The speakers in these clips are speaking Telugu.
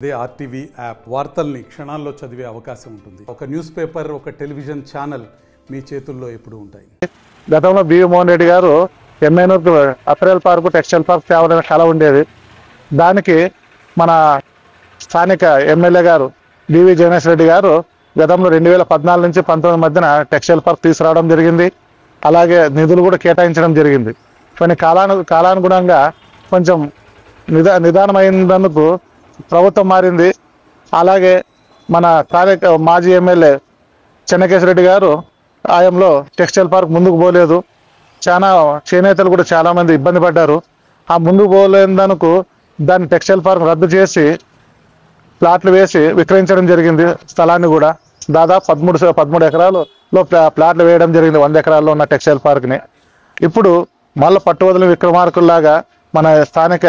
అదే ఆర్టీవీ యాప్ వార్తల్ని క్షణాల్లో చదివే అవకాశం ఉంటుంది. ఒక న్యూస్ పేపర్, ఒక టెలివిజన్ ఛానల్ మీ చేతుల్లో ఎప్పుడు ఉంటాయి. గతంలో బివి మోహన్ రెడ్డి గారు ఎమ్మెనూరు అప్రైల్ పార్క్, టెక్స్టైల్ పార్క్ తేవాలనే కళ ఉండేది. దానికి మన స్థానిక ఎమ్మెల్యే గారు బివి జగనేష్ రెడ్డి గారు గతంలో 2014 నుంచి 19 మధ్యన టెక్స్టైల్ పార్క్ తీసుకురావడం జరిగింది. అలాగే నిధులు కూడా కేటాయించడం జరిగింది. కొన్ని కాలానుగుణంగా కొంచెం నిదానమైనందుకు ప్రభుత్వం మారింది. అలాగే మన మాజీ ఎమ్మెల్యే చెన్నకేశ్వరరెడ్డి గారు ఆయంలో టెక్స్టైల్ పార్క్ ముందుకు పోలేదు. చేనేతలు కూడా చాలామంది ఇబ్బంది పడ్డారు. ఆ ముందుకు పోలేందుకు దాన్ని టెక్స్టైల్ పార్క్ రద్దు చేసి ప్లాట్లు వేసి విక్రయించడం జరిగింది. స్థలాన్ని కూడా దాదాపు 13 ఎకరాలలో ప్లాట్లు వేయడం జరిగింది. 100 ఎకరాల్లో ఉన్న టెక్స్టైల్ పార్క్ని ఇప్పుడు మళ్ళీ పట్టువదలని విక్రమార్కుల్లాగా మన స్థానిక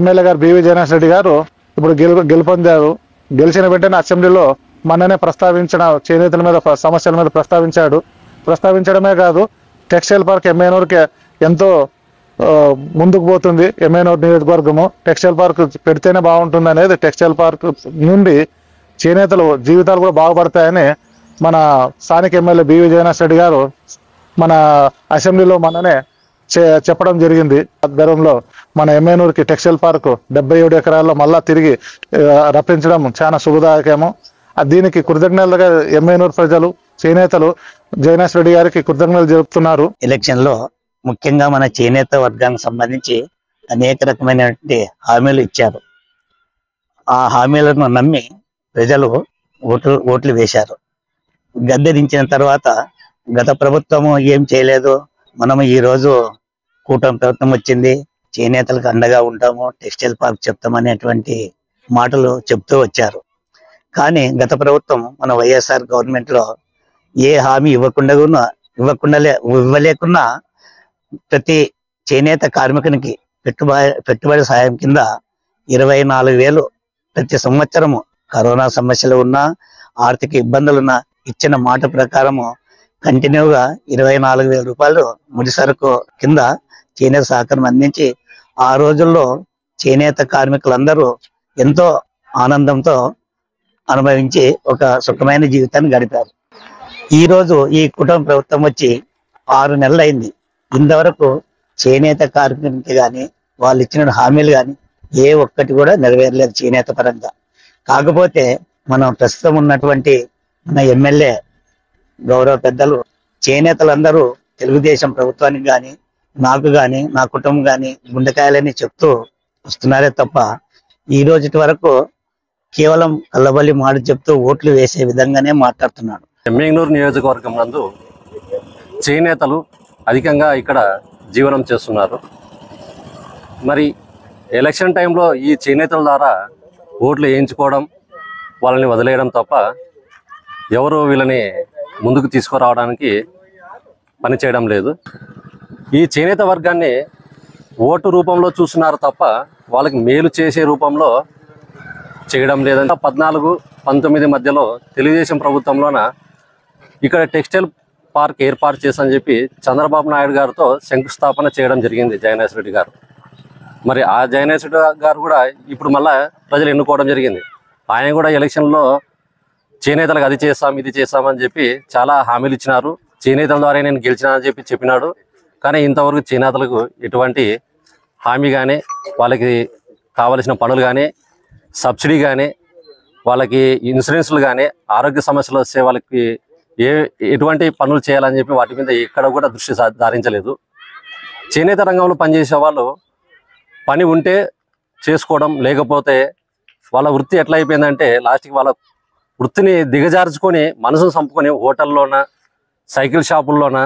ఎమ్మెల్యే గారు బివి జగనేష్ రెడ్డి గారు ఇప్పుడు గెలుపొందారు. గెలిచిన వెంటనే అసెంబ్లీలో మొన్ననే ప్రస్తావించిన చేనేతల మీద సమస్యల మీద ప్రస్తావించడమే కాదు, టెక్స్టైల్ పార్క్ ఎమ్మెనూరుకి ఎంతో ముందుకు పోతుంది. ఎమ్మెనూరు నియోజకవర్గము టెక్స్టైల్ పార్క్ పెడితేనే బాగుంటుంది అనేది, టెక్స్టైల్ పార్క్ నుండి చేనేతలు జీవితాలు కూడా బాగుపడతాయని మన స్థానిక ఎమ్మెల్యే బివి జగనేష్ రెడ్డి గారు మన అసెంబ్లీలో మొన్ననే చెప్పడం జరిగింది. ఆధ్వర్యంలో మన ఎమ్మెనూరుకి టెక్స్టైల్ పార్క్ 77 ఎకరాల్లో మళ్ళా తిరిగి రప్పించడం చాలా శుభదాయకము. దీనికి కృతజ్ఞతలుగా ఎమ్మెనూరు ప్రజలు, చేనేతలు జగనేష్ రెడ్డి గారికి కృతజ్ఞతలు జరుపుతున్నారు. ఎలక్షన్ లో ముఖ్యంగా మన చేనేత వర్గానికి సంబంధించి అనేక రకమైనటువంటి హామీలు ఇచ్చారు. ఆ హామీలను నమ్మి ప్రజలు ఓట్లు వేశారు. గద్దెదించిన తర్వాత గత ప్రభుత్వము ఏం చేయలేదు, మనము ఈ రోజు కూటమి ప్రభుత్వం వచ్చింది, చేనేతలకు అండగా ఉంటాము, టెక్స్టైల్ పార్క్ చెప్తామనేటువంటి మాటలు చెప్తూ వచ్చారు. కానీ గత ప్రభుత్వం మన వైఎస్ఆర్ గవర్నమెంట్ లో ఏ హామీ ఇవ్వలేకున్నా ప్రతి చేనేత కార్మికునికి పెట్టుబడి సాయం కింద 24,000 ప్రతి సంవత్సరము కరోనా సమస్యలు ఉన్నా, ఆర్థిక ఇబ్బందులున్నా ఇచ్చిన మాట ప్రకారము కంటిన్యూగా 24,000 రూపాయలు ముడి సరుకు కింద చేనేత సహకారం అందించి ఆ రోజుల్లో చేనేత కార్మికులందరూ ఎంతో ఆనందంతో అనుభవించి ఒక సుఖమైన జీవితాన్ని గడిపారు. ఈ రోజు ఈ కుటుంబ ప్రభుత్వం వచ్చి 6 నెలలు అయింది. ఇంతవరకు చేనేత కార్మికునికి కానీ వాళ్ళు ఇచ్చిన హామీలు కానీ ఏ ఒక్కటి కూడా నెరవేరలేదు చేనేత పరంగా. కాకపోతే మనం ప్రస్తుతం ఉన్నటువంటి మన ఎమ్మెల్యే గౌరవ పెద్దలు చేనేతలందరూ తెలుగుదేశం ప్రభుత్వానికి కానీ, నాకు కానీ, నా కుటుంబం కానీ గుండెకాయలని చెప్తూ వస్తున్నారే తప్ప ఈ రోజు వరకు కేవలం కల్లబల్లి మాట చెప్తూ ఓట్లు వేసే విధంగానే మాట్లాడుతున్నాడు. ఎమ్మెగనూరు నియోజకవర్గం నందు చేనేతలు అధికంగా ఇక్కడ జీవనం చేస్తున్నారు. మరి ఎలక్షన్ టైంలో ఈ చేనేతల ద్వారా ఓట్లు వేయించుకోవడం, వాళ్ళని వదిలేయడం తప్ప ఎవరు వీళ్ళని ముందుకు తీసుకురావడానికి పనిచేయడం లేదు. ఈ చేనేత వర్గాన్ని ఓటు రూపంలో చూస్తున్నారు తప్ప వాళ్ళకి మేలు చేసే రూపంలో చేయడం లేదని 14-19 మధ్యలో తెలుగుదేశం ప్రభుత్వంలోన ఇక్కడ టెక్స్టైల్ పార్క్ ఏర్పాటు చేసని చెప్పి చంద్రబాబు నాయుడు గారితో శంకుస్థాపన చేయడం జరిగింది జగనేష్ రెడ్డి గారు. మరి ఆ జగనేష్ రెడ్డి గారు కూడా ఇప్పుడు మళ్ళా ప్రజలు ఎన్నుకోవడం జరిగింది. ఆయన కూడా ఎలక్షన్లో చేనేతలకు అది చేస్తాం, ఇది చేస్తామని చెప్పి చాలా హామీలు ఇచ్చినారు. చేనేతల ద్వారా నేను గెలిచినానని చెప్పి చెప్పినాడు. కానీ ఇంతవరకు చేనేతలకు ఎటువంటి హామీ కానీ, వాళ్ళకి కావలసిన పనులు కానీ, సబ్సిడీ కానీ, వాళ్ళకి ఇన్సూరెన్స్లు కానీ, ఆరోగ్య సమస్యలు వస్తే వాళ్ళకి ఎటువంటి పనులు చేయాలని చెప్పి వాటి మీద ఎక్కడ కూడా దృష్టి సారించలేదు. చేనేత రంగంలో పనిచేసే వాళ్ళు పని ఉంటే చేసుకోవడం, లేకపోతే వాళ్ళ వృత్తి ఎట్లా అయిపోయిందంటే లాస్ట్కి వాళ్ళ వృత్తిని దిగజార్చుకొని మనసును చంపుకొని హోటల్లోన, సైకిల్ షాపుల్లోన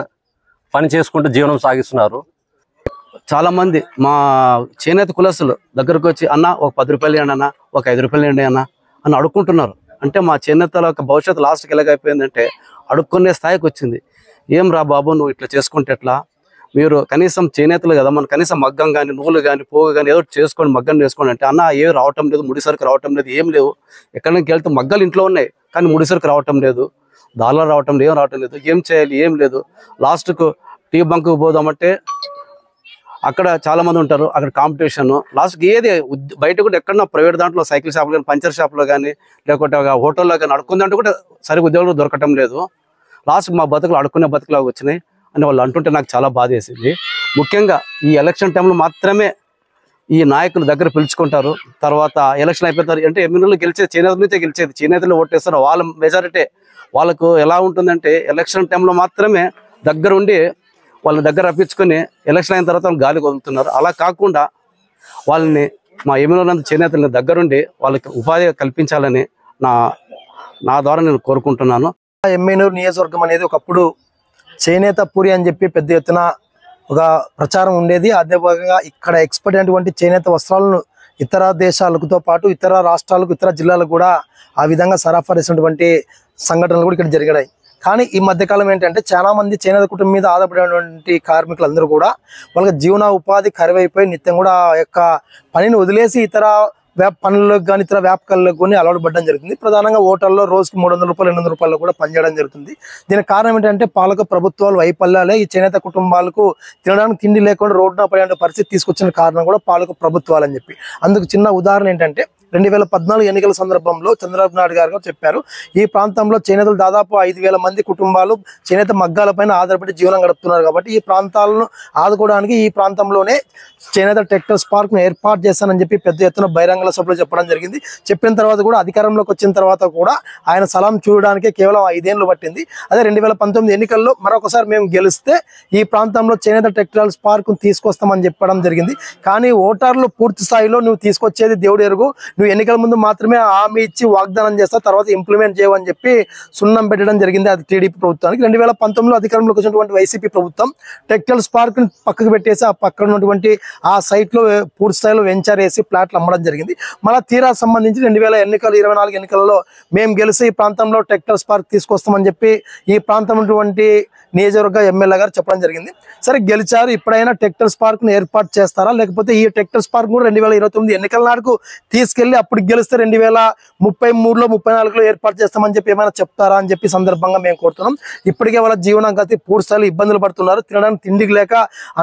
పని చేసుకుంటూ జీవనం సాగిస్తున్నారు. చాలామంది మా చేనేత కులస్తులు దగ్గరకు వచ్చి అన్న ఒక 10 రూపాయలు ఇవ్వండి అన్న, ఒక 5 రూపాయలు ఇవ్వండి అన్న అని అడుక్కుంటున్నారు. అంటే మా చేనేతల యొక్క భవిష్యత్తు లాస్ట్కి ఎలాగైపోయిందంటే అడుక్కునే స్థాయికి వచ్చింది. ఏం రా బాబు నువ్వు ఇట్లా చేసుకుంటే ఎట్లా, మీరు కనీసం చేనేతలు కదా, మన కనీసం మగ్గం కానీ, నూలు కానీ, పోగు కానీ ఏదో చేసుకోండి, మగ్గం చేసుకోండి అంటే అన్న ఏం రావటం లేదు, ముడిసరికి రావటం లేదు, ఏం లేవు. ఎక్కడికి వెళ్తే మగ్గలు ఇంట్లో ఉన్నాయి కానీ ముడిసరికి రావటం లేదు, డాలర్ రావటం లేదు, ఏం రావటం లేదు, ఏం చేయాలి, ఏం లేదు. లాస్ట్కు టీ బంక్కు పోదామంటే అక్కడ చాలా మంది ఉంటారు, అక్కడ కాంపిటీషన్ లాస్ట్కి ఏది బయట కూడా ఎక్కడన్నా ప్రైవేట్ దాంట్లో సైకిల్ షాప్లో కానీ పంచర్ షాప్లో కానీ లేకపోతే హోటల్లో కానీ అడుక్కుందంటే కూడా సరిగ్గా ఉద్యోగాలు దొరకటం లేదు. లాస్ట్ మా బతుకులు అడుక్కునే బతుకులాగా వచ్చినాయి అని వాళ్ళు అంటుంటే నాకు చాలా బాధ వేసింది. ముఖ్యంగా ఈ ఎలక్షన్ టైంలో మాత్రమే ఈ నాయకులు దగ్గర పిలుచుకుంటారు. తర్వాత ఎలక్షన్ అయిపోతారు అంటే ఎమ్మెల్యేలు గెలిచేది చేనేతల నుంచే గెలిచేది, చేనేతలు ఓటేస్తారు, వాళ్ళ మెజారిటీ. వాళ్ళకు ఎలా ఉంటుందంటే ఎలక్షన్ టైంలో మాత్రమే దగ్గర ఉండి వాళ్ళని దగ్గర రప్పించుకొని ఎలక్షన్ అయిన తర్వాత గాలి వదులుతున్నారు. అలా కాకుండా వాళ్ళని మా ఎమ్మెల్యేలంతా చేనేతలని దగ్గరుండి వాళ్ళకి ఉపాధి కల్పించాలని నా ద్వారా నేను కోరుకుంటున్నాను. ఎమ్మెనూరు నియోజకవర్గం అనేది ఒకప్పుడు చేనేత పూరి అని చెప్పి పెద్ద ఎత్తున ఒక ప్రచారం ఉండేది. అదే భాగంగా ఇక్కడ ఎక్స్పోర్ట్ అయినటువంటి చేనేత వస్త్రాలను ఇతర దేశాలతో పాటు ఇతర రాష్ట్రాలకు ఇతర జిల్లాలకు కూడా ఆ విధంగా సరఫరా చేసినటువంటి సంఘటనలు కూడా ఇక్కడ జరిగాయి. కానీ ఈ మధ్యకాలం ఏంటంటే చాలా మంది చేనేత కుటుంబం మీద ఆధారపడినటువంటి కార్మికులందరూ కూడా వాళ్ళకి జీవన ఉపాధి కరువైపోయి నిత్యం కూడా ఆ యొక్క పనిని వదిలేసి ఇతర పనులకు కానీ ఇతర వ్యాపకాలకు కానీ అలవాటు పడడం జరుగుతుంది. ప్రధానంగా హోటల్లో రోజుకి 300 రూపాయలు 800 రూపాయలు కూడా పనిచేయడం జరుగుతుంది. దీనికి కారణం ఏంటంటే పాలక ప్రభుత్వాలు వైఫల్యాలే ఈ చేనేత కుటుంబాలకు తినడానికి తిండి లేకుండా రోడ్డున పడే పరిస్థితి తీసుకొచ్చిన కారణం కూడా పాలక ప్రభుత్వాలు అని చెప్పి. అందుకు చిన్న ఉదాహరణ ఏంటంటే 2014 ఎన్నికల సందర్భంలో చంద్రబాబు నాయుడు గారు చెప్పారు, ఈ ప్రాంతంలో చేనేతలు దాదాపు 5,000 మంది కుటుంబాలు చేనేత మగ్గాలపైన ఆధారపడి జీవనం గడుపుతున్నారు. కాబట్టి ఈ ప్రాంతాలను ఆదుకోవడానికి ఈ ప్రాంతంలోనే చేనేత టెక్స్టైల్స్ పార్క్ ను ఏర్పాటు చేస్తానని చెప్పి పెద్ద ఎత్తున బహిరంగ సభలో చెప్పడం జరిగింది. చెప్పిన తర్వాత కూడా అధికారంలోకి వచ్చిన తర్వాత కూడా ఆయన సలాం చూడడానికి కేవలం 5 ఏళ్ళు పట్టింది. అదే 2019 ఎన్నికల్లో మరొకసారి మేము గెలిస్తే ఈ ప్రాంతంలో చేనేత టెక్స్టైల్స్ పార్క్ ను తీసుకొస్తామని చెప్పడం జరిగింది. కానీ ఓటర్లు పూర్తి స్థాయిలో నువ్వు తీసుకొచ్చేది దేవుడు ఎరుగు, నువ్వు ఎన్నికల ముందు మాత్రమే హామీ ఇచ్చి వాగ్దానం చేస్తావు, తర్వాత ఇంప్లిమెంట్ చేయవని చెప్పి సున్నం పెట్టడం జరిగింది అది టీడీపీ ప్రభుత్వానికి. 2019లో అధికారంలోకి వచ్చినటువంటి వైసీపీ ప్రభుత్వం టెక్స్టైల్స్ పార్క్ ని పక్కకు పెట్టేసి ఆ పక్కన ఉన్నటువంటి ఆ సైట్ లో పూర్తి స్థాయిలో వెంచర్ వేసి ప్లాట్లు అమ్మడం జరిగింది. మళ్ళీ తీరా సంబంధించి 2024 ఎన్నికలలో మేము గెలిచి ఈ ప్రాంతంలో టెక్స్టైల్స్ పార్క్ తీసుకొస్తామని చెప్పి ఈ ప్రాంతం ఉన్నటువంటి నియోజకవర్గ ఎమ్మెల్యే గారు చెప్పడం జరిగింది. సరే గెలిచారు, ఇప్పుడైనా టెక్స్టైల్స్ పార్క్ ను ఏర్పాటు చేస్తారా, లేకపోతే ఈ టెక్స్టైల్స్ పార్క్ కూడా 2029 ఎన్నికల నాడుకు తీసుకెళ్లి అప్పుడు గెలిస్తే 2033లో 34లో ఏర్పాటు చేస్తామని చెప్పి ఏమైనా చెప్తారా అని చెప్పి సందర్భంగా మేము కోరుతున్నాం. ఇప్పటికే వాళ్ళ జీవనం గతి పూర్తి స్థాయిలో ఇబ్బందులు పడుతున్నారు. తినడానికి తిండికి లేక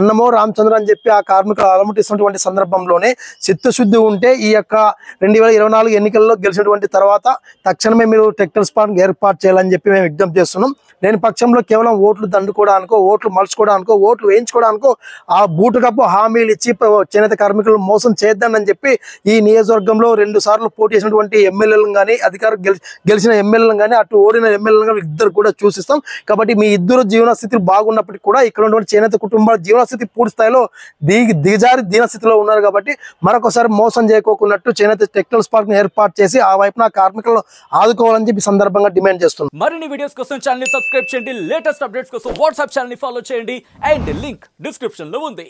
అన్నమో రామచంద్ర అని చెప్పి ఆ కార్మికులు అలమటిస్తున్నటువంటి సందర్భంలోనే చిత్తశుద్ధి ఉంటే ఈ యొక్క 2024 ఎన్నికల్లో గెలిచినటువంటి తర్వాత తక్షణమే మీరు టెక్స్టైల్స్ పార్క్ ఏర్పాటు చేయాలని చెప్పి మేము విజ్ఞప్తి చేస్తున్నాం. లేని పక్షంలో కేవలం ఓట్లు దండుకోవడానికో ఓట్లు మలుచుకోవడానికో ఓట్లు వేయించుకోవడానికో ఆ బూటు కప్పు హామీలు ఇచ్చి చేనేత కార్మికులు మోసం చేద్దామని చెప్పి ఈ నియోజకవర్గంలో 2 సార్లు పోటీ చేసినటువంటి ఎమ్మెల్యేలను కానీ అధికారం గెలిచిన ఎమ్మెల్యేలను కానీ అటు ఓడిన ఎమ్మెల్యేలను కానీ ఇద్దరు కూడా చూసిస్తాం. కాబట్టి మీ ఇద్దరు జీవన స్థితులు బాగున్నప్పటికీ కూడా ఇక్కడ ఉన్నటువంటి చేనేత కుటుంబాల జీవన స్థితి పూర్తి స్థాయిలో దిగజారి దీనస్థితిలో ఉన్నారు. కాబట్టి మరొకసారి మోసం చేయకోకున్నట్టు చేనేత టెక్స్టైల్స్ పార్క్ ను ఏర్పాటు చేసి ఆ వైపున కార్మికులను ఆదుకోవాలని చెప్పి సందర్భంగా డిమాండ్ చేస్తున్నాం. మరిన్ని వీడియోస్ కోసం ఛానల్ ని సబ్స్క్రైబ్ చేయండి, లేటెస్ట్ అప్డేట్స్ కోసం వాట్సాప్ ఛానల్ ని ఫాలో చేయండి అండ్ లింక్ డిస్క్రిప్షన్ లో ఉంది.